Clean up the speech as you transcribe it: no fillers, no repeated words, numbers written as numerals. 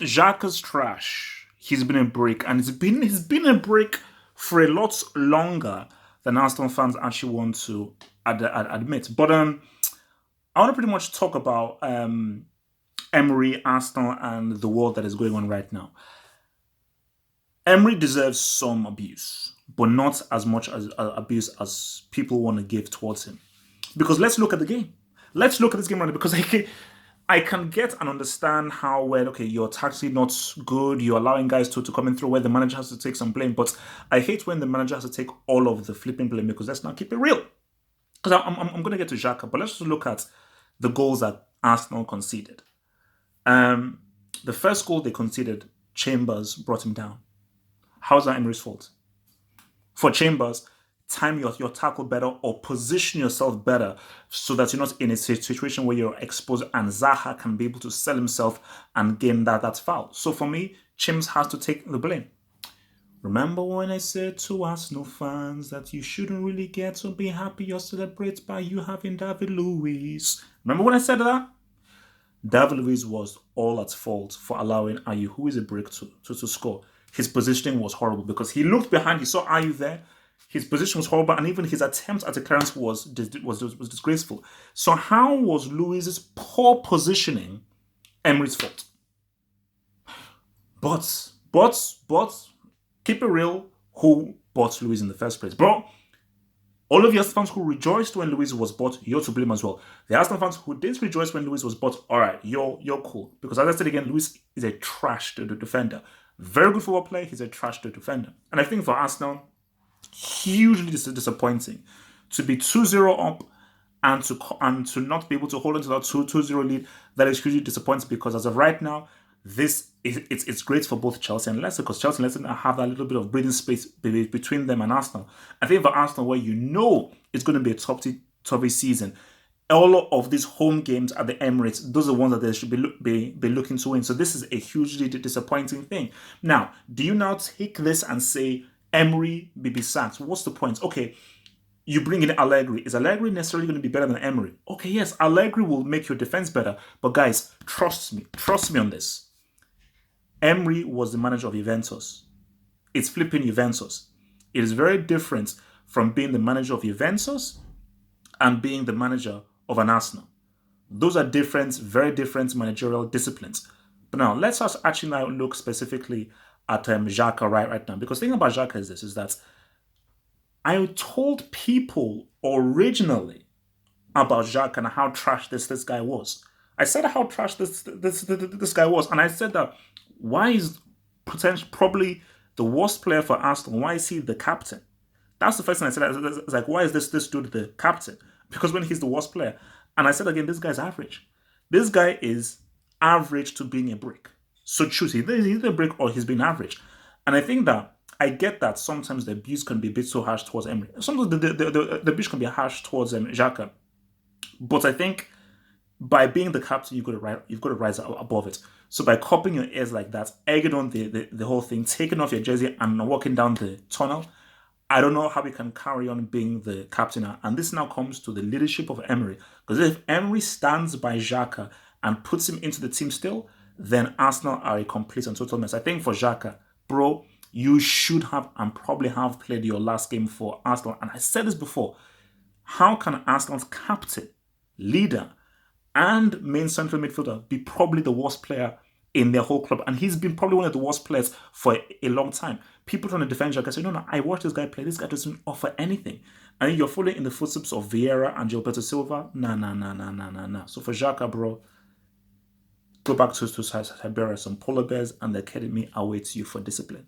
Xhaka's trash. He's been a brick, and he's been a brick for a lot longer than Arsenal fans actually want to admit. But I want to pretty much talk about Emery, Arsenal, and the world that is going on right now. Emery deserves some abuse, but not as much as abuse as people want to give towards him. Because let's look at the game. Let's look at this game right now because I can get and understand how, well, okay, you're tactically not good, you're allowing guys to come in through where the manager has to take some blame, but I hate when the manager has to take all of the flipping blame because let's not keep it real. Because I'm going to get to Xhaka, but let's just look at the goals that Arsenal conceded. Um, the first goal they conceded, Chambers brought him down. How's that Emery's fault? For Chambers, time your tackle better or position yourself better so that you're not in a situation where you're exposed and Zaha can be able to sell himself and gain that foul. So for me, Chambers has to take the blame. Remember when I said to Arsenal fans that you shouldn't really get to be happy or celebrate by you having David Luiz? Remember when I said that? David Luiz was all at fault for allowing Ayu, who is a brick, to score. His positioning was horrible because he looked behind, he saw Ayu there. His position was horrible, and even his attempt at a clearance was disgraceful. So how was Luiz's poor positioning Emery's fault? But keep it real. Who bought Luiz in the first place, bro? All of your fans who rejoiced when Luiz was bought, you're to blame as well. The Arsenal fans who didn't rejoice when Luiz was bought, all right, you're cool. Because as I said again, Luiz is a trash defender. Very good football player, he's a trash defender. And I think for Arsenal, hugely disappointing to be 2-0 up and to not be able to hold on to that 2-0 lead. That is hugely disappointing because as of right now, it's great for both Chelsea and Leicester because Chelsea and Leicester have that little bit of breathing space between them and Arsenal. I think for Arsenal, where you know it's going to be a top season, all of these home games at the Emirates, those are the ones that they should be looking to win. So this is a hugely disappointing thing. Now, do you now take this and say Emery be sacked? What's the point? Okay, you bring in Allegri. Is Allegri necessarily going to be better than Emery? Okay, yes, Allegri will make your defense better. But guys, trust me on this. Emery was the manager of Juventus. It's flipping Juventus. It is very different from being the manager of Juventus and being the manager of an Arsenal. Those are different, very different managerial disciplines. But now, let's actually now look specifically at Xhaka right now. Because the thing about Xhaka is this, is that I told people originally about Xhaka and how trash this guy was. I said how trash this guy was, and I said that why is probably the worst player for Arsenal? Why is he the captain? That's the first thing I said. It's like, why is this dude the captain? Because when he's the worst player, and I said again, this guy's average. This guy is average to being a brick. So choose, he's either a brick or he's been average. And I think that I get that sometimes the abuse can be a bit so harsh towards Emery. Sometimes the abuse can be harsh towards Xhaka. But I think by being the captain, you've got to rise above it. So by cupping your ears like that, egging on the whole thing, taking off your jersey and walking down the tunnel, I don't know how we can carry on being the captain. And this now comes to the leadership of Emery. Because if Emery stands by Xhaka and puts him into the team still, then Arsenal are a complete and total mess. I think for Xhaka, bro, you should have and probably have played your last game for Arsenal. And I said this before. How can Arsenal's captain, leader, and main central midfielder be probably the worst player in their whole club? And he's been probably one of the worst players for a long time. People trying to defend Xhaka say, no, I watched this guy play. This guy doesn't offer anything. And you're following in the footsteps of Vieira and Gilberto Silva. Nah. So for Xhaka, bro, go back to Siberia, some polar bears, and the academy awaits you for discipline.